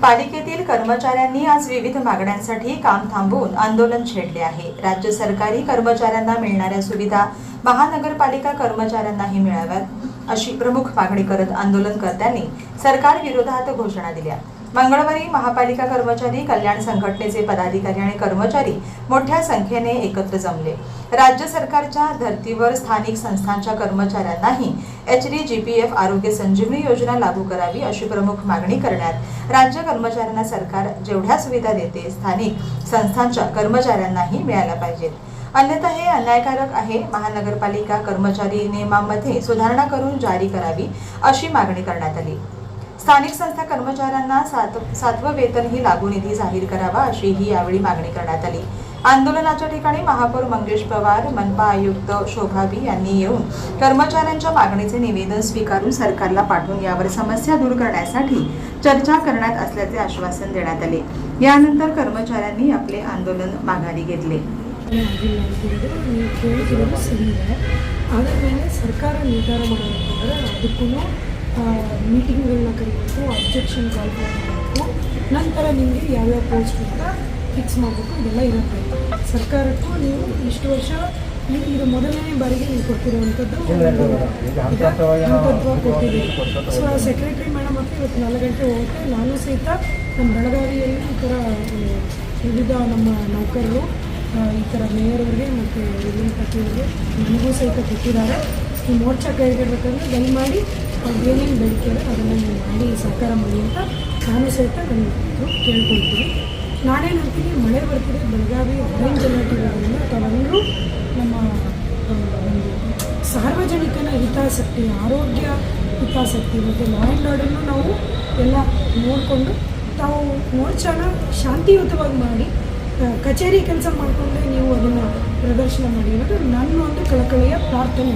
पालिकेतील कर्मचाऱ्यांनी आज विविध मागण्यांसाठी काम थांबवून आंदोलन छेडले आहे। राज्य सरकारी कर्मचाऱ्यांना मिळणाऱ्या सुविधा महानगरपालिका कर्मचाऱ्यांनाही मिळाव्यात अशी प्रमुख मागणी करत आंदोलनकर्त्यांनी सरकार विरोधात घोषणा दिल्या। मंगळवारी महापालिका कर्मचारी कल्याण संघटनेचे पदाधिकारी आणि कर्मचारी मोठ्या संख्येने एकत्र जमले। राज्य सरकारच्या धर्तीवर स्थानिक संस्थांच्या कर्मचाऱ्यांनाही HDGPF आरोग्य संजीवनी योजना लागू करावी अशी प्रमुख मागणी करण्यात राज्य कर्मचाऱ्यांना सरकार जेवढ्या सुविधा देते स्थानिक संस्थांच्या कर्मचाऱ्यांनाही मिळायला पाहिजेत, अन्यथा हे अन्यायकारक आहे। महानगरपालिका कर्मचारी नियमांमध्ये सुधारणा करून जारी करावी अशी मागणी करण्यात आली। स्थानिक संस्था कर्मचाऱ्यांना सातवं वेतन ही लागू निधी जाहीर करावा अशीही यावेळी मागणी करण्यात आली। आंदोलनाच्या ठिकाणी महापौर मंगेश पवार, मनपा आयुक्त शोभा बी यांनी येऊन कर्मचाऱ्यांच्या मागणीचे निवेदन स्वीकारून सरकारला पाठवून यावर समस्या दूर करण्यासाठी चर्चा करण्यात असल्याचे आश्वासन देण्यात आले। यानंतर कर्मचाऱ्यांनी आपले आंदोलन माघारी घेतले। ಸರ್ಕಾರ ನಿರ್ಧಾರ ಮಾಡಬೇಕಾದ್ರೆ ಅದಕ್ಕೂ ಮೀಟಿಂಗ್ಗಳನ್ನ ಕರೀಬೇಕು, ಅಬ್ಜೆಕ್ಷನ್ ಕಾಲ್ ಮಾಡಬೇಕು, ನಂತರ ನಿಮಗೆ ಯಾವ್ಯಾವ ಪೋಸ್ಟ್ ಅಂತ ಫಿಕ್ಸ್ ಮಾಡಬೇಕು, ಇದೆಲ್ಲ ಇರುತ್ತೆ। ಸರ್ಕಾರಕ್ಕೂ ನೀವು ಇಷ್ಟು ವರ್ಷ ಇದು ಮೊದಲನೇ ಬಾರಿಗೆ ನೀವು ಕೊಟ್ಟಿರುವಂಥದ್ದು ಹಂತತ್ವ ಕೊಟ್ಟಿದ್ದೀರಿ। ಸೊ ಆ ಸೆಕ್ರೆಟರಿ ಮೇಡಮ್ ಅಂತ ಇವತ್ತು 4 ಗಂಟೆ ಹೋಗುತ್ತೆ। ನಾನು ಸಹಿತ ನಮ್ಮ ಬೆಳಗಾವಿಯಲ್ಲಿ ಈ ಥರ ವಿವಿಧ ನಮ್ಮ ನೌಕರರು ಈ ಥರ ಮೇಯರ್ವರಿಗೆ ಮತ್ತು ಎಲ್ಲಿನ ಪತಿಯವರಿಗೆ ನನಗೂ ಸಹಿತ ಕೊಟ್ಟಿದ್ದಾರೆ। ಈ ಮೋರ್ಚಾ ಕೈಗೊಳ್ಳಬೇಕಂದ್ರೆ ದಯಮಾಡಿ ಅವ್ರಿಗೆ ಏನೇನು ಬೇಡಿಕೆ ಇದೆ ಅದನ್ನು ನೀವು ಮಾಡಿ ಸಹಕಾರ ಮಾಡಿ ಅಂತ ನಾನು ಸಹಿತ ನನ್ನ ಕೇಳ್ಕೊಳ್ತೀನಿ। ನಾನೇನಂತೀನಿ, ಮಳೆ ಬರ್ತಿದೆ, ಬೆಳಗಾವಿ ಆರೆಂಜ್ ಅಲರ್ಟ್ ಇರೋದ್ರಿಂದ ತಾವೆಲ್ಲರೂ ನಮ್ಮ ಒಂದು ಸಾರ್ವಜನಿಕನ ಹಿತಾಸಕ್ತಿ, ಆರೋಗ್ಯ ಹಿತಾಸಕ್ತಿ ಮತ್ತು ಲಾ ಆ್ಯಂಡ್ ಆರ್ಡರ್ನು ನಾವು ಎಲ್ಲ ನೋಡಿಕೊಂಡು ತಾವು ಮೋರ್ಚಾನ ಶಾಂತಿಯುತವಾಗಿ ಮಾಡಿ ಕಚೇರಿ ಕೆಲಸ ಮಾಡಿಕೊಂಡ್ರೆ ನೀವು ಅದನ್ನು ಪ್ರದರ್ಶನ ಮಾಡಿ ಅನ್ನೋದು ನನ್ನ ಒಂದು ಕಳಕಳಿಯ ಪ್ರಾರ್ಥನೆ।